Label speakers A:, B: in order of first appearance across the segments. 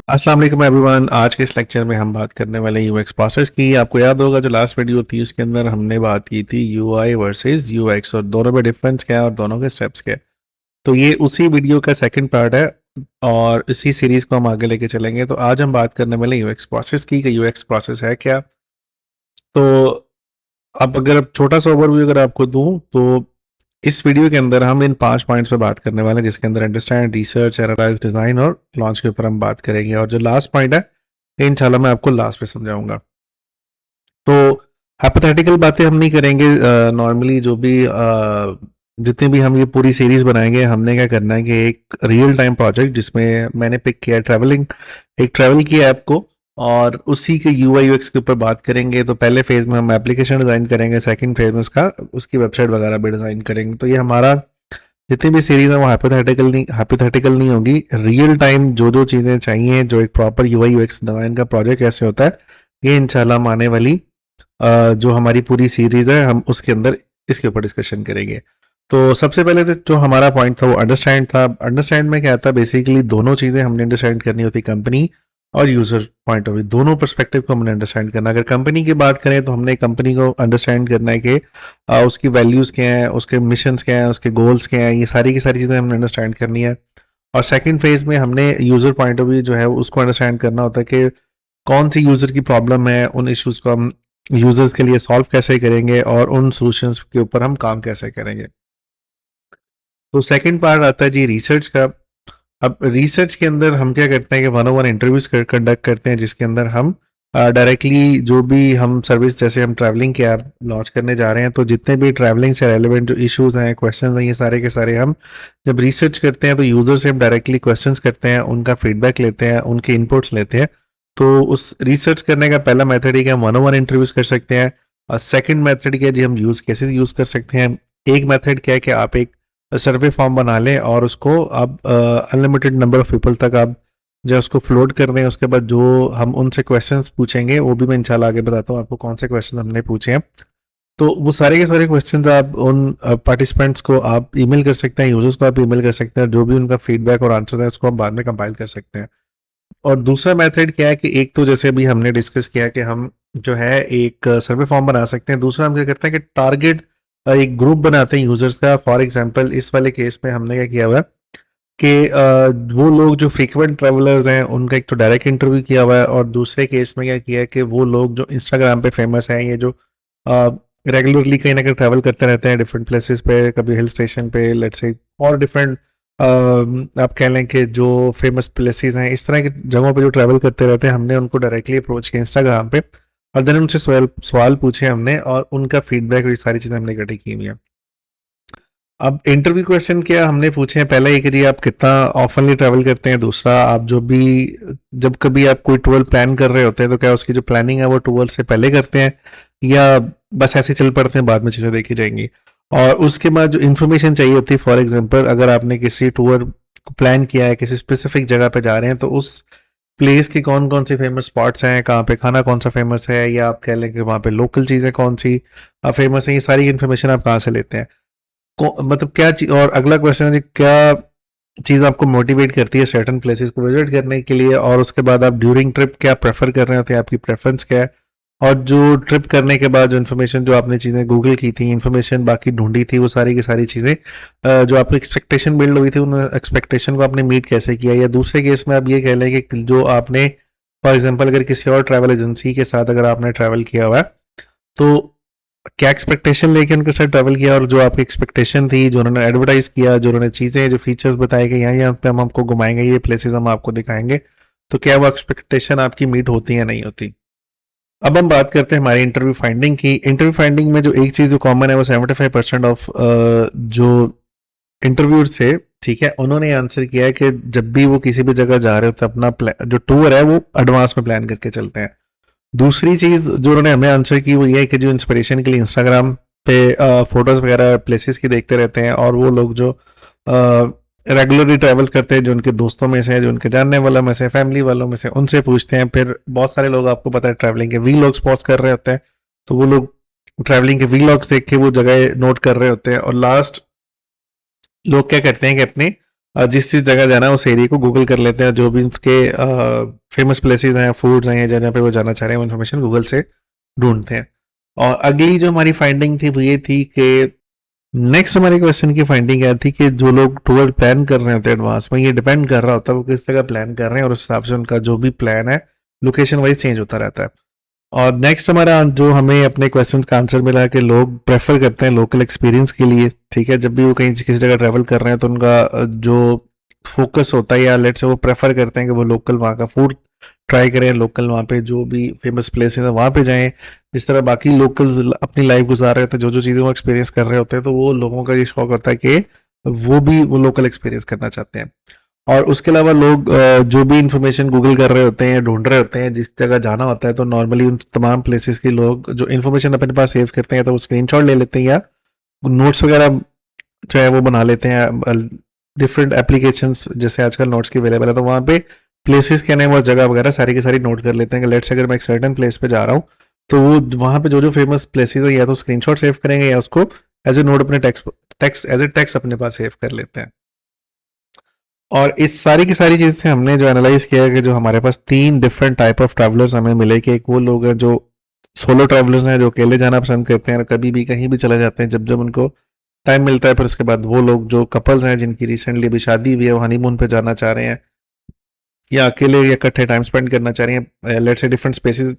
A: अस्सलाम वालेकुम एवरीवन। आज के इस लेक्चर में हम बात करने वाले हैं यूएक्स प्रोसेस की। आपको याद होगा जो लास्ट वीडियो थी उसके अंदर हमने बात की थी यूआई वर्सेस यूएक्स और दोनों में डिफरेंस क्या है और दोनों के स्टेप्स क्या है। तो ये उसी वीडियो का सेकंड पार्ट है और इसी सीरीज को हम आगे लेके चलेंगे। तो आज हम बात करने वाले यूएक्स प्रोसेस की कि यूएक्स प्रोसेस है क्या। तो अब अगर अब छोटा सा ओवरव्यू अगर आपको दूं तो इस वीडियो के अंदर हम इन 5 पॉइंट्स पे बात करने वाले हैं, जिसके अंदर अंडरस्टैंड, रिसर्च, एनालाइज, डिजाइन और लॉन्च के ऊपर हम बात करेंगे। और जो लास्ट पॉइंट है इंशाल्लाह मैं आपको लास्ट पे समझाऊंगा। तो हाइपोथेटिकल बातें हम नहीं करेंगे। नॉर्मली जो भी जितने भी हम ये पूरी सीरीज बनाएंगे, हमने क्या करना है कि एक रियल टाइम प्रोजेक्ट जिसमें मैंने पिक किया ट्रैवलिंग, एक ट्रैवल की ऐप को, और उसी के यूआई यूएक्स के ऊपर बात करेंगे। तो पहले फेज में हम एप्लीकेशन डिजाइन करेंगे, सेकंड फेज में उसकी वेबसाइट वगैरह भी डिजाइन करेंगे। तो ये हमारा जितनी भी सीरीज है वो हाइपोथेटिकल नहीं होगी। रियल टाइम जो जो चीजें चाहिए, जो एक प्रॉपर यूआई यूएक्स डिजाइन का प्रोजेक्ट कैसे होता है, ये इंशाल्लाह हम आने वाली जो हमारी पूरी सीरीज है हम उसके अंदर इसके ऊपर डिस्कशन करेंगे। तो सबसे पहले तो जो हमारा पॉइंट था वो अंडरस्टैंड था। अंडरस्टैंड में क्या था, बेसिकली दोनों चीजें हमने अंडरस्टैंड करनी होती, कंपनी और यूजर पॉइंट ऑफ व्यू, दोनों परस्पेक्टिव को हमने अंडरस्टैंड करना। अगर कंपनी की बात करें तो हमने कंपनी को अंडरस्टैंड करना है कि उसकी वैल्यूज क्या हैं, उसके मिशंस क्या हैं, उसके गोल्स क्या हैं, ये सारी की सारी चीजें हमने अंडरस्टैंड करनी है। और सेकंड फेज में हमने यूजर पॉइंट ऑफ व्यू जो है उसको अंडरस्टैंड करना होता है कि कौन सी यूजर की प्रॉब्लम है, उन इश्यूज को हम यूजर्स के लिए सॉल्व कैसे करेंगे और उन सॉल्यूशंस के ऊपर हम काम कैसे करेंगे। तो सेकंड पार्ट आता है जी रिसर्च का। अब रिसर्च के अंदर हम क्या करते हैं कि 101 इंटरव्यूज कंडक्ट करते हैं, जिसके अंदर हम डायरेक्टली जो भी हम सर्विस, जैसे हम ट्रैवलिंग के ऐप लॉन्च करने जा रहे हैं, तो जितने भी ट्रैवलिंग से रेलेवेंट जो इश्यूज हैं, क्वेश्चन हैं, ये सारे के सारे हम जब रिसर्च करते हैं तो यूजर से हम डायरेक्टली क्वेश्चंस करते हैं, उनका फीडबैक लेते हैं, उनके इनपुट्स लेते हैं। तो उस रिसर्च करने का पहला मेथड है कि हम 101 इंटरव्यूज कर सकते हैं। और सेकंड मेथड क्या है जी, हम कैसे यूज कर सकते हैं। एक मेथड क्या है कि आप एक सर्वे फॉर्म बना लें और उसको आप अनलिमिटेड नंबर ऑफ पीपल तक आप जो उसको फ्लोट कर दें। उसके बाद जो हम उनसे क्वेश्चंस पूछेंगे वो भी मैं इंशाल्लाह आगे बताता हूँ आपको कौन से क्वेश्चन हमने पूछे हैं। तो वो सारे के सारे क्वेश्चंस आप उन पार्टिसिपेंट्स को आप ईमेल कर सकते हैं, यूजर्स को आप ईमेल कर सकते हैं, जो भी उनका फीडबैक और आंसर है उसको आप बाद में कंपाइल कर सकते हैं। और दूसरा मेथड क्या है कि एक तो जैसे अभी हमने डिस्कस किया कि हम जो है एक सर्वे फॉर्म बना सकते हैं। दूसरा हम क्या करते हैं कि टारगेट एक ग्रुप बनाते हैं यूजर्स का। फॉर एग्जांपल इस वाले केस में हमने क्या किया हुआ है कि वो लोग जो फ्रीक्वेंट ट्रेवलर्स हैं उनका एक तो डायरेक्ट इंटरव्यू किया हुआ है, और दूसरे केस में क्या किया है कि वो लोग जो इंस्टाग्राम पे फेमस हैं, ये जो रेगुलरली कहीं ना कहीं ट्रैवल करते रहते हैं डिफरेंट प्लेसेस पे, कभी हिल स्टेशन पे लेट्स से, और डिफरेंट आप कह लें कि जो फेमस प्लेसेस हैं, इस तरह की जगहों पे जो ट्रैवल करते रहते हैं, हमने उनको डायरेक्टली अप्रोच किया इंस्टाग्राम पे, और देन उनसे सवाल सवाल पूछे हमने और उनका फीडबैक और ये सारी चीज़ें हमने इकट्ठी की हुई हैं। अब इंटरव्यू क्वेश्चन क्या हमने पूछे हैं, पहला ये कि जी आप कितना ऑफनली ट्रैवल करते हैं। दूसरा, आप जब कभी आप कोई टूर प्लान कर रहे होते हैं तो क्या उसकी जो प्लानिंग है वो टूर से पहले करते हैं या बस ऐसे चल पड़ते हैं, बाद में चीज़ें देखी जाएंगी। और उसके बाद जो इन्फॉर्मेशन चाहिए होती है, फॉर एग्जाम्पल अगर आपने किसी टूर प्लान किया है, किसी स्पेसिफिक जगह पे जा रहे हैं, तो उस प्लेस की कौन कौन सी फेमस स्पॉट्स हैं, कहाँ पे खाना कौन सा फेमस है, या आप कह लें कि वहाँ पे लोकल चीज़ें कौन सी फेमस है, ये सारी इन्फॉर्मेशन आप कहाँ से लेते हैं। मतलब क्या चीज, और अगला क्वेश्चन है जी, क्या चीज आपको मोटिवेट करती है सर्टेन प्लेसेस को विजिट करने के लिए, और उसके बाद आप ड्यूरिंग ट्रिप क्या प्रेफर कर रहे होते हैं, आपकी प्रेफरेंस क्या है। और जो ट्रिप करने के बाद जो इन्फॉर्मेशन, जो आपने चीज़ें गूगल की थी, इन्फॉर्मेशन बाकी ढूंढी थी, वो सारी की सारी चीज़ें जो आपकी एक्सपेक्टेशन बिल्ड हुई थी, उन एक्सपेक्टेशन को आपने मीट कैसे किया। या दूसरे केस में आप ये कह लें कि जो आपने फॉर एग्जाम्पल अगर किसी और ट्रैवल एजेंसी के साथ अगर आपने ट्रैवल किया हुआ है, तो क्या एक्सपेक्टेशन लेके उनके साथ ट्रैवल किया, और जो आपकी एक्सपेक्टेशन थी, जो उन्होंने एडवर्टाइज किया, जो उन्होंने चीज़ें, जो फीचर्स बताए कि यहाँ यहाँ पे हम आपको घुमाएंगे, ये प्लेसेस हम आपको दिखाएंगे, तो क्या वो एक्सपेक्टेशन आपकी मीट होती है नहीं होती। अब हम बात करते हैं हमारी इंटरव्यू फाइंडिंग की। इंटरव्यू फाइंडिंग में जो एक चीज़ जो कॉमन है वो 75% ऑफ जो इंटरव्यूज थे, ठीक है, उन्होंने आंसर किया है कि जब भी वो किसी भी जगह जा रहे होते हैं, अपना जो टूर है वो एडवांस में प्लान करके चलते हैं। दूसरी चीज जो उन्होंने हमें आंसर की वो ये है कि जो इंस्पिरेशन के लिए इंस्टाग्राम पे फोटोज वगैरह प्लेसेस की देखते रहते हैं, और वो लोग जो रेगुलरली ट्रैवल करते हैं, जो उनके दोस्तों में से, जो उनके जानने वालों में से, फैमिली वालों में से, उनसे पूछते हैं। फिर बहुत सारे लोग, आपको पता है, ट्रैवलिंग के वीलॉग्स पोस्ट कर रहे होते हैं, तो वो लोग ट्रैवलिंग के वीलॉग्स देख के वो जगह नोट कर रहे होते हैं। और लास्ट लोग क्या करते हैं कि अपने जिस चीज़ जगह जाना है उस एरिया को गूगल कर लेते हैं, जो भी उसके फेमस प्लेसेस हैं, फूड्स हैं, या जहाँ पे वो जाना चाह रहे हैं वो इन्फॉर्मेशन गूगल से ढूंढते हैं। और अगली जो हमारी फाइंडिंग थी वो ये थी कि नेक्स्ट हमारे क्वेश्चन की फाइंडिंग क्या थी कि जो लोग टूर प्लान कर रहे होते हैं एडवांस में, ये डिपेंड कर रहा होता है वो किस तरह प्लान कर रहे हैं, और उस हिसाब से उनका जो भी प्लान है लोकेशन वाइज चेंज होता रहता है। और नेक्स्ट हमारा जो हमें अपने क्वेश्चन का आंसर मिला है कि लोग प्रेफर करते हैं लोकल एक्सपीरियंस के लिए, ठीक है, जब भी वो कहीं किसी जगह ट्रैवल कर रहे हैं तो उनका जो फोकस होता है या लेट से वो प्रेफर करते हैं कि वो लोकल वहाँ का फूड ट्राई करें, लोकल वहाँ पे जो भी फेमस प्लेसेस हैं वहाँ पे जाएं। जिस तरह बाकी लोकल्स अपनी लाइफ गुजार रहे थे, जो जो चीज़ें वो एक्सपीरियंस कर रहे होते हैं, तो वो लोगों का ये शौक होता है कि वो भी वो लोकल एक्सपीरियंस करना चाहते हैं। और उसके अलावा लोग जो भी इंफॉर्मेशन गूगल कर रहे होते हैं, ढूंढ रहे होते हैं, जिस जगह जाना होता है, तो नॉर्मली उन तमाम प्लेसेस के लोग जो इन्फॉर्मेशन अपने पास सेव करते हैं तो वो स्क्रीनशॉट ले लेते हैं या नोट्स वगैरह जो है वो बना लेते हैं। डिफरेंट एप्लीकेशंस जैसे आजकल नोट्स की अवेलेबल है, तो वहाँ पे प्लेसेस के नेम और जगह वगैरह सारी की सारी नोट कर लेते हैं कि लेट्स अगर मैं एक सर्टन प्लेस पे जा रहा हूँ तो वो वहाँ पे जो जो फेमस प्लेसेस है या तो स्क्रीनशॉट सेव करेंगे या उसको एज ए नोट अपने टेक्स्ट एज ए टेक्स्ट अपने पास सेव कर लेते हैं। और इस सारी की सारी चीज़ से हमने जो एनालाइज किया है कि जो हमारे पास 3 डिफरेंट टाइप ऑफ ट्रैवलर्स हमें मिले कि एक वो लोग हैं जो सोलो ट्रैवलर्स हैं जो अकेले जाना पसंद करते हैं और कभी भी कहीं भी चले जाते हैं जब जब उनको टाइम मिलता है। फिर उसके बाद वो लोग जो कपल्स हैं जिनकी रिसेंटली अभी शादी हुई है, वो हनीमून पे जाना चाह रहे हैं या अकेले या इकट्ठे टाइम स्पेंड करना चाह रहे हैं, let's say different spaces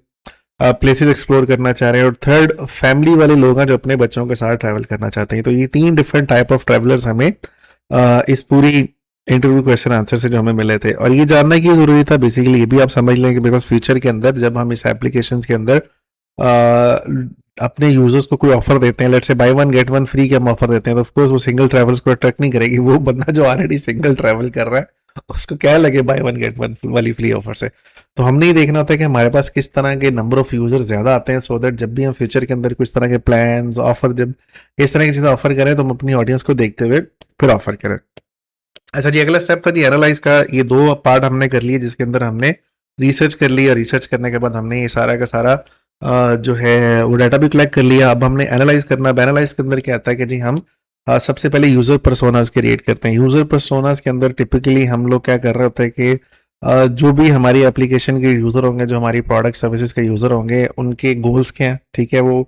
A: places explore करना चाह रहे हैं। और थर्ड फैमिली वाले लोग हैं जो अपने बच्चों के साथ ट्रैवल करना चाहते हैं। तो ये 3 डिफरेंट टाइप ऑफ ट्रैवलर्स हमें इस पूरी इंटरव्यू क्वेश्चन आंसर से जो हमें मिले थे। और ये जानना क्यों जरूरी था, बेसिकली ये भी आप समझ लें कि बिकॉज फ्यूचर के अंदर जब हम इस एप्लीकेशन के अंदर अपने यूजर्स को कोई ऑफर देते हैं, let's say by one get one free के हम ऑफर देते हैं, तो ऑफकोर्स वो सिंगल ट्रैवल्स को अट्रैक्ट नहीं करेगी। वो बंदा जो ऑलरेडी सिंगल ट्रैवल कर रहा है उसको क्या लगे बाय वन गेट वन वाली फ्री ऑफर से। तो हमने ये देखना होता है कि हमारे पास किस तरह के नंबर ऑफ यूजर्स ज्यादा आते हैं, सो दैट जब भी हम फ्यूचर के अंदर कुछ तरह के प्लान ऑफर जब इस तरह की चीजें ऑफर करें तो हम अपनी ऑडियंस को देखते हुए फिर ऑफर करें। अच्छा जी, अगला स्टेप था जी एनालाइज का। ये 2 पार्ट हमने कर लिए जिसके अंदर हमने रिसर्च कर लिया। रिसर्च करने के बाद हमने ये सारा का सारा जो है वो डाटा भी कलेक्ट कर लिया। अब हमने एनालाइज करना। अब एनालाइज के अंदर क्या आता है कि जी हम सबसे पहले यूजर पर्सोनास क्रिएट करते हैं। यूजर पर्सोनास के अंदर टिपिकली हम लोग क्या कर रहे होते हैं कि जो भी हमारी एप्लीकेशन के यूजर होंगे, जो हमारी प्रोडक्ट सर्विसेज के यूजर होंगे, उनके गोल्स क्या हैं, ठीक है, वो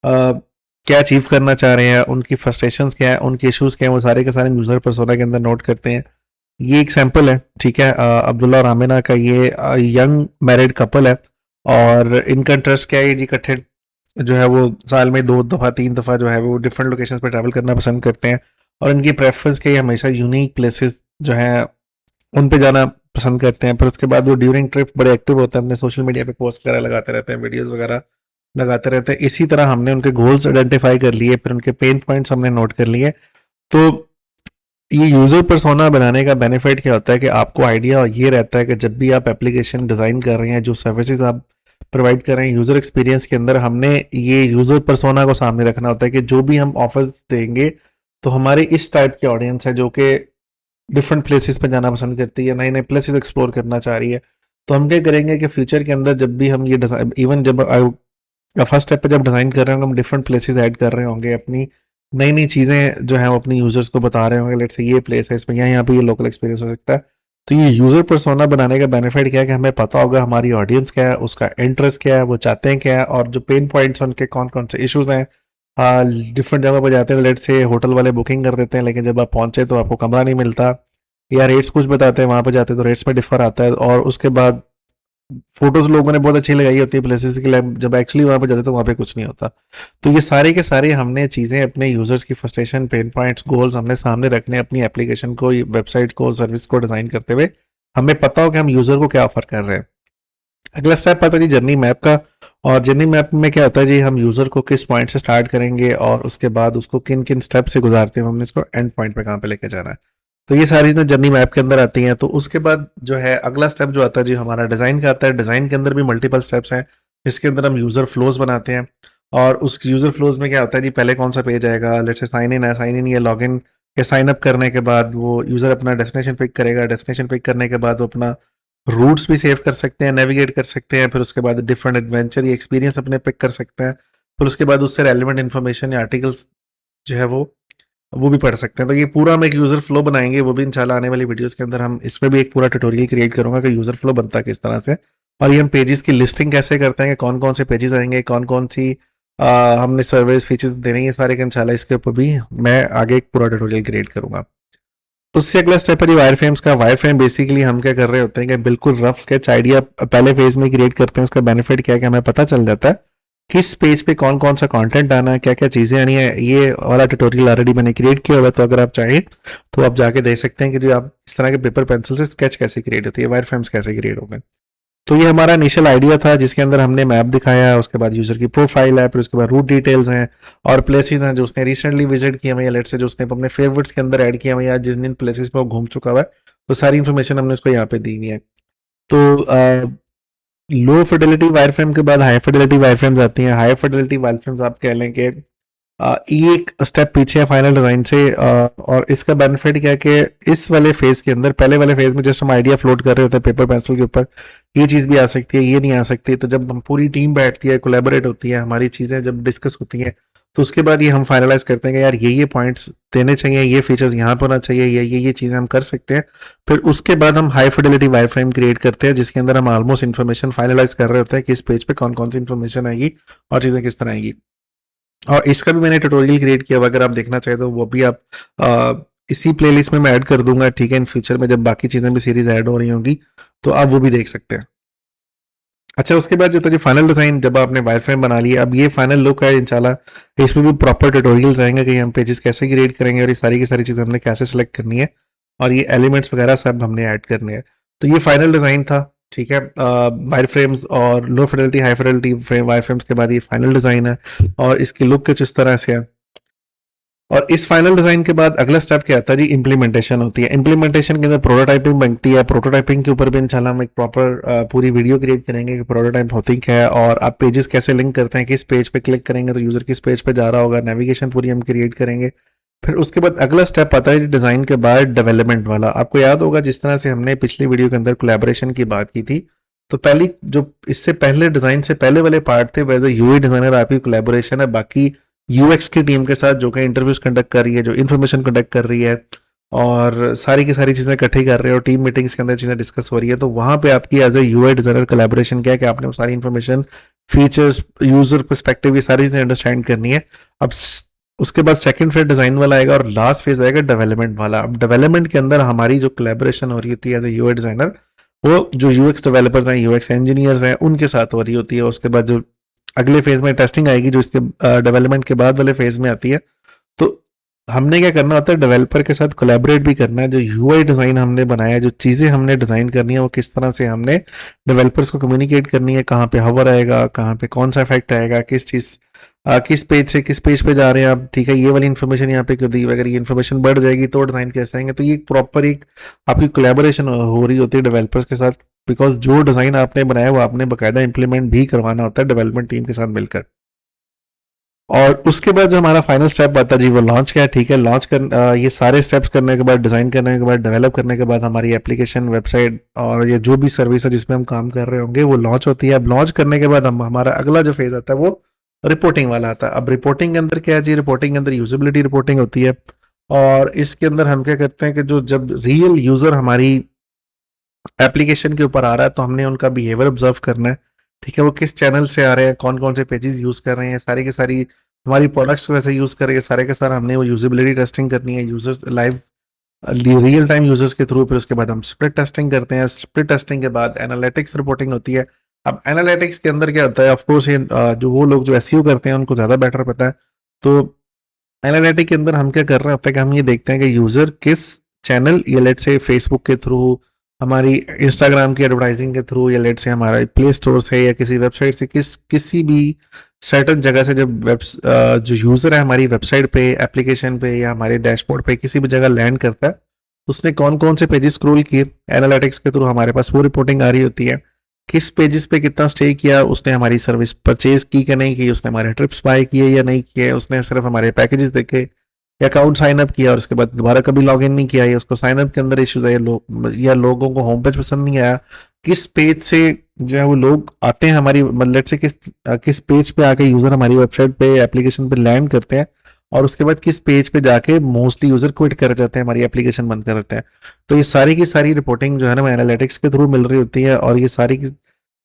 A: क्या अचीव करना चाह रहे हैं, उनकी फ्रस्ट्रेशंस क्या है, उनके इश्यूज क्या है, वो सारे के सारे यूजर पर्सोना के अंदर नोट करते हैं। ये एक सैंपल है, ठीक है, अब्दुल्ला और आमिना का। ये यंग मैरिड कपल है और इनका इंटरेस्ट क्या है जी, इकट्ठे जो है वो साल में 2 दफ़ा 3 दफ़ा जो है वो डिफरेंट लोकेशंस पे ट्रैवल करना पसंद करते हैं। और इनकी प्रेफरेंस क्या है, हमेशा यूनिक प्लेसेस जो हैं उन पे जाना पसंद करते हैं। फिर उसके बाद वो ड्यूरिंग ट्रिप बड़े एक्टिव होते हैं, अपने सोशल मीडिया पे पोस्ट वगैरह लगाते रहते हैं, वीडियोस वगैरह लगाते रहते हैं। इसी तरह हमने उनके गोल्स आइडेंटिफाई कर लिए, फिर उनके पेन पॉइंट्स हमने नोट कर लिए। तो ये यूजर पर्सोना बनाने का बेनिफिट क्या होता है कि आपको आइडिया ये रहता है कि जब भी आप एप्लीकेशन डिज़ाइन कर रहे हैं, जो सर्विसेज आप प्रोवाइड कर रहे हैं यूजर एक्सपीरियंस के अंदर, हमने ये यूजर पर्सोना को सामने रखना होता है कि जो भी हम ऑफर्स देंगे तो हमारे इस टाइप की ऑडियंस है जो कि डिफरेंट प्लेसेस पे जाना पसंद करती है, नए नए प्लेसेस एक्सप्लोर करना चाह रही है। तो हम क्या करेंगे कि फ्यूचर के अंदर जब भी हम ये डिजाइन, इवन जब फर्स्ट स्टेप पे जब डिज़ाइन कर रहे होंगे, हम डिफरेंट प्लेसेस ऐड कर रहे होंगे, अपनी नई नई चीज़ें जो है वो अपनी यूजर्स को बता रहे होंगे, लेट्स से ये प्लेस है, इसमें यहाँ पे ये लोकल एक्सपीरियंस हो सकता है। तो ये यूजर पर्सोना बनाने का बेनिफिट क्या है कि हमें पता होगा हमारी ऑडियंस क्या है, उसका इंटरेस्ट क्या है, वो चाहते हैं क्या है, और जो पेन पॉइंट्स हैं उनके कौन कौन से इश्यूज हैं। डिफरेंट जगह पर जाते हैं, लेट से होटल वाले बुकिंग कर देते हैं, लेकिन जब आप पहुंचे तो आपको कमरा नहीं मिलता, या रेट्स कुछ बताते हैं, वहां पर जाते हैं तो रेट्स में डिफर आता है। और उसके बाद फोटोज लोगों ने बहुत अच्छी लगाई होती है प्लेसेस के लिए, जब एक्चुअली वहां पर जाते तो वहां पे कुछ नहीं होता। तो ये सारे के सारे हमने चीजें अपने यूजर्स की फ्रस्ट्रेशन, पेन पॉइंट्स, गोल्स हमने सामने रखने अपनी एप्लीकेशन को, वेबसाइट को, सर्विस को डिजाइन करते हुए। हमें पता हो कि हम यूजर को क्या ऑफर कर रहे हैं। अगला स्टेप आता है जी जर्नी मैप का। और जर्नी मैप में क्या होता है जी, हम यूजर को किस पॉइंट से स्टार्ट करेंगे और उसके बाद उसको किन किन स्टेप से गुजारते हैं, हमने इसको एंड पॉइंट पे कहाँ पे लेके जाना है। तो ये सारी चीजें जर्नी मैप के अंदर आती हैं। तो उसके बाद जो है अगला स्टेप जो आता है जी हमारा डिजाइन का आता है। डिजाइन के अंदर भी मल्टीपल स्टेप्स हैं, जिसके अंदर हम यूजर फ्लोज बनाते हैं। और उस यूजर फ्लोज में क्या होता है जी, पहले कौन सा पेज आएगा, लेट्स से साइन इन है, साइन इन या लॉग इन या साइन अप करने के बाद वो यूजर अपना डेस्टिनेशन पिक करेगा। डेस्टिनेशन पिक करने के बाद वो अपना रूट्स भी सेव कर सकते हैं, नेविगेट कर सकते हैं। फिर उसके बाद डिफरेंट एडवेंचर या एक्सपीरियंस अपने पिक कर सकते हैं। फिर उसके बाद उससे रेलिवेंट इन्फॉर्मेशन या आर्टिकल्स जो है वो वो भी पढ़ सकते हैं। तो ये पूरा हम एक यूज़र फ्लो बनाएंगे, वो भी इंशाल्लाह आने वाली वीडियोस के अंदर हम इसमें भी एक पूरा ट्यूटोरियल क्रिएट करूंगा कि यूज़र फ्लो बनता है किस तरह से, और ये हम पेजेस की लिस्टिंग कैसे करते हैं कि कौन कौन से पेजेस आएंगे, कौन कौन सी हमने सर्विस फीचर्स देने हैं, सारे के इंशाल्लाह इसके ऊपर भी मैं आगे एक पूरा ट्यूटोरियल क्रिएट करूंगा। उससे अगला स्टेप है वायर फ्रेम्स का। वायर फ्रेम बेसिकली हम क्या कर रहे होते हैं कि बिल्कुल रफ स्केच आइडिया पहले फेज में क्रिएट करते हैं। उसका बेनिफिट क्या है कि हमें पता चल जाता है किस पेज पे कौन कौन सा कंटेंट आना है, क्या क्या चीजें आनी है। ये वाला ट्यूटोरियल ऑलरेडी मैंने क्रिएट किया हुआ है, तो अगर आप चाहें तो आप जाके देख सकते हैं कि जो आप इस तरह के पेपर पेंसिल से स्केच कैसे क्रिएट होती है, वायर फ्रेम्स कैसे क्रिएट होते हैं। तो ये हमारा इनिशियल आइडिया था जिसके अंदर हमने मैप दिखाया, उसके बाद यूजर की प्रोफाइल है, फिर उसके बाद रूट डिटेल्स हैं और प्लेसेस हैं जो उसने रिसेंटली विजिट किए हुए, या लेट से जो उसने अपने फेवरेट्स के अंदर ऐड किया हुआ, या जिस दिन प्लेसेस पे वो घूम चुका हुआ है, तो सारी इन्फॉर्मेशन हमने उसको यहाँ पे दी हुई है। तो लो फिडेलिटी वायर फ्रेम के बाद हाई फिडेलिटी वायर फ्रेम्स आती हैं। हाई फिडेलिटी वायर फ्रेम्स आप कह लें कि एक स्टेप पीछे है फाइनल डिजाइन से, और इसका बेनिफिट क्या है कि इस वाले फेज के अंदर, पहले वाले फेज में जस्ट हम आइडिया फ्लोट कर रहे होते हैं पेपर पेंसिल के ऊपर, ये चीज भी आ सकती है, ये नहीं आ सकती। तो जब हम पूरी टीम बैठती है, कोलैबोरेट होती है, हमारी चीजें जब डिस्कस होती हैं, तो उसके बाद ये हम फाइनलाइज करते हैं कि यार ये पॉइंट्स देने चाहिए, ये फीचर्स यहाँ पर होना चाहिए, ये चीजें हम कर सकते हैं। फिर उसके बाद हम high fidelity wire frame create करते हैं जिसके अंदर हम ऑलमोस्ट इन्फॉर्मेशन फाइनलाइज कर रहे होते हैं कि इस पेज पे कौन कौन सी इन्फॉर्मेशन आएगी और चीजें किस तरह आएंगी। और इसका भी मैंने ट्यूटोरियल क्रिएट किया हुआ, अगर आप देखना चाहें तो वो भी आप इसी प्लेलिस्ट में मैं ऐड कर दूंगा, ठीक है। इन फ्यूचर में जब बाकी चीजें भी सीरीज ऐड हो रही होंगी तो आप वो भी देख सकते हैं। अच्छा, उसके बाद जो था जो फाइनल डिजाइन, जब आपने वायर फ्रेम बना लिया, अब ये फाइनल लुक है इंशाल्लाह, इसमें भी प्रॉपर ट्यूटोरियल्स आएंगे कि हम पेजेस कैसे क्रिएट करेंगे और ये सारी की सारी चीजें हमने कैसे सेलेक्ट करनी है और ये एलिमेंट्स वगैरह सब हमने ऐड करने हैं। तो ये फाइनल डिजाइन था, ठीक है। वायर फ्रेम्स और low fidelity high fidelity wire frames के बाद ये फाइनल डिजाइन है और इसकी लुक कुछ इस तरह से है। और इस फाइनल डिजाइन के बाद अगला स्टेप क्या आता है जी, इंप्लीमेंटेशन होती है। इंप्लीमेंटेशन के अंदर प्रोटोटाइपिंग बनती है। प्रोटोटाइपिंग के ऊपर भी इंशाल्लाह हम एक प्रॉपर पूरी वीडियो क्रिएट करेंगे कि प्रोटोटाइप होती क्या है और आप पेजेस कैसे लिंक करते हैं, किस पेज पे क्लिक करेंगे तो यूजर किस पेज पे जा रहा होगा, नेविगेशन पूरी हम क्रिएट करेंगे। फिर उसके बाद अगला स्टेप आता है डिजाइन के बाद डेवलपमेंट वाला। आपको याद होगा जिस तरह से हमने पिछली वीडियो के अंदर कोलैबोरेशन की बात की थी, तो पहली जो इससे पहले डिजाइन से पहले वाले पार्ट थे, वैसे यूआई डिजाइनर आपकी कोलैबोरेशन है बाकी यूएक्स की टीम के साथ जो कि इंटरव्यूज कंडक्ट कर रही है, जो इन्फॉर्मेशन कंडक्ट कर रही है और सारी की सारी चीजें इकट्ठी कर रहे हैं और टीम मीटिंग्स के अंदर चीजें डिस्कस हो रही है। तो वहां पे आपकी as a UI designer collaboration क्या है कि आपने वो सारी इन्फॉर्मेशन, फीचर्स, यूजर पर्सपेक्टिव, ये सारी चीजें अंडरस्टैंड करनी है। अब उसके बाद सेकंड फेज डिजाइन वाला आएगा और लास्ट फेज आएगा डेवलपमेंट वाला। अब डेवलपमेंट के अंदर हमारी जो कोलैबोरेशन हो रही होती है एज ए यूआई डिजाइनर, वो जो यूएक्स डेवलपर्स हैं, यूएक्स इंजीनियर्स हैं, उनके साथ हो रही होती है। उसके बाद जो अगले फेज में टेस्टिंग आएगी जो इसके डेवलपमेंट के बाद वाले फेज में आती है, तो हमने क्या करना होता है, डेवलपर के साथ कोलैबोरेट भी करना है। जो यूआई डिजाइन हमने बनाया है, जो चीजें हमने डिजाइन करनी है, वो किस तरह से हमने डेवलपर्स को कम्युनिकेट करनी है, कहाँ पे हवर आएगा, कहाँ पे कौन सा इफेक्ट आएगा, किस चीज किस पेज से किस पेज पे जा रहे हैं आप, ठीक है। ये वाली इन्फॉर्मेशन यहाँ पे क्यों दी, अगर ये इन्फॉर्मेशन बढ़ जाएगी तो डिजाइन कैसे आएंगे। तो ये प्रॉपर एक आपकी कोलैबोरेशन हो रही होती है डेवलपर्स के साथ, बिकॉज जो डिजाइन आपने बनाया वो आपने बाकायदा इंप्लीमेंट भी करवाना होता है डेवलपमेंट टीम के साथ मिलकर। और उसके बाद जो हमारा फाइनल स्टेप आता है जी, वो लॉन्च का है, ठीक है। लॉन्च कर ये सारे स्टेप्स करने के बाद, डिजाइन करने के बाद, डेवलप करने के बाद हमारी एप्लीकेशन, वेबसाइट और ये जो भी सर्विस है जिसमें हम काम कर रहे होंगे वो लॉन्च होती है। अब लॉन्च करने के बाद हम हमारा अगला जो फेज आता है वो रिपोर्टिंग वाला आता है। अब रिपोर्टिंग के अंदर क्या है जी, रिपोर्टिंग के अंदर यूजेबिलिटी रिपोर्टिंग होती है और इसके अंदर हम क्या करते हैं कि जो जब रियल यूजर हमारी एप्लीकेशन के ऊपर आ रहा है तो हमने उनका बिहेवियर ऑब्जर्व करना है, ठीक है। वो किस चैनल से आ रहे हैं, कौन कौन से पेजेस यूज कर रहे हैं, सारी की सारी हमारी प्रोडक्ट्स को कैसे यूज कर रहे हैं, सारे के सारे हमने वो यूजेबिलिटी टेस्टिंग करनी है users live, real time users के थ्रू। फिर उसके बाद हम स्प्लिट टेस्टिंग करते हैं। स्प्लिट टेस्टिंग के बाद एनालिटिक्स रिपोर्टिंग होती है। अब एनालिटिक्स के अंदर क्या होता है, ऑफकोर्स ये जो वो लोग जो एसईओ करते हैं उनको ज्यादा बेटर पता है। तो एनालिटिक के अंदर हम क्या कर रहे होते हैं कि हम ये देखते हैं कि यूजर किस चैनल, या लेट से फेसबुक के थ्रू, हमारी इंस्टाग्राम की एडवर्टाइजिंग के थ्रू, या लेट से हमारा प्ले स्टोर से या किसी वेबसाइट से, किसी भी सर्टन जगह से जब जो यूजर है हमारी वेबसाइट पे, एप्लीकेशन पे या हमारे डैशबोर्ड पे किसी भी जगह लैंड करता है, उसने कौन कौन से पेजेस स्क्रॉल किए, एनालिटिक्स के थ्रू हमारे पास वो रिपोर्टिंग आ रही होती है। किस पेजेस पे कितना स्टे किया, उसने हमारी सर्विस परचेज की कि नहीं की, उसने हमारे ट्रिप्स बाय किए या नहीं किए, उसने सिर्फ हमारे पैकेजेस देखे या अकाउंट साइन अप किया और उसके बाद दोबारा कभी लॉग इन नहीं किया, या उसको साइन अप के अंदर इश्यूज है, या लोगों को होम पेज पसंद नहीं आया, किस पेज से जो है वो लोग आते हैं हमारी, मतलब से किस पेज पे आके यूजर हमारी वेबसाइट पे, एप्लीकेशन पे लैंड करते हैं और उसके बाद किस पेज पे जाके मोस्टली यूजर क्विट कर जाते हैं, हमारी एप्लीकेशन बंद कर देते हैं। तो ये सारी की सारी रिपोर्टिंग जो है ना हमें एनालिटिक्स के थ्रू मिल रही होती है, और ये सारी की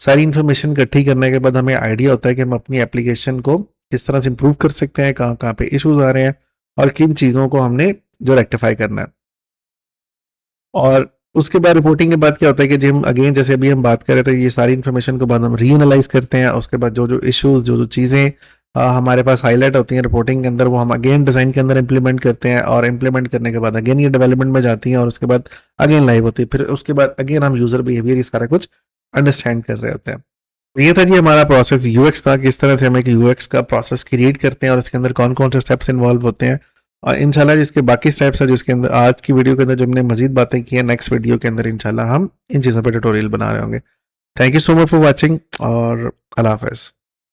A: सारी इन्फॉर्मेशन इकट्ठी करने के बाद हमें आइडिया होता है कि हम अपनी एप्लीकेशन को किस तरह से इंप्रूव कर सकते हैं, कहाँ कहाँ पे इश्यूज आ रहे हैं और किन चीज़ों को हमने जो रेक्टिफाई करना है। और उसके बाद रिपोर्टिंग के बाद क्या होता है कि जब हम अगेन जैसे अभी हम बात कर रहे थे, ये सारी इन्फॉर्मेशन को बाद हम रीएनालाइज करते हैं। उसके बाद जो जो इश्यूज जो जो चीज़ें हमारे पास हाईलाइट होती हैं रिपोर्टिंग के अंदर, वो हम अगेन डिज़ाइन के अंदर इंप्लीमेंट करते हैं, और इंप्लीमेंट करने के बाद अगेन ये डेवलपमेंट में जाती हैं, और उसके बाद अगेन लाइव होती है। फिर उसके बाद अगेन हम यूज़र बिहेवियर ये सारा कुछ अंडरस्टैंड कर रहे होते हैं। ये था जी हमारा प्रोसेस यूएक्स का, किस तरह से हम एक यूएक्स का प्रोसेस क्रिएट करते हैं और इसके अंदर कौन कौन से स्टेप्स इन्वॉल्व होते हैं। और इंशाल्लाह जिसके बाकी स्टेप्स है जिसके अंदर आज की वीडियो के अंदर जो हमने मजीद बातें की है, नेक्स्ट वीडियो के अंदर इंशाल्लाह हम इन चीज़ों पर ट्यूटोरियल बना रहे होंगे। Thank you so much for watching और अल्लाह हाफ़िज़।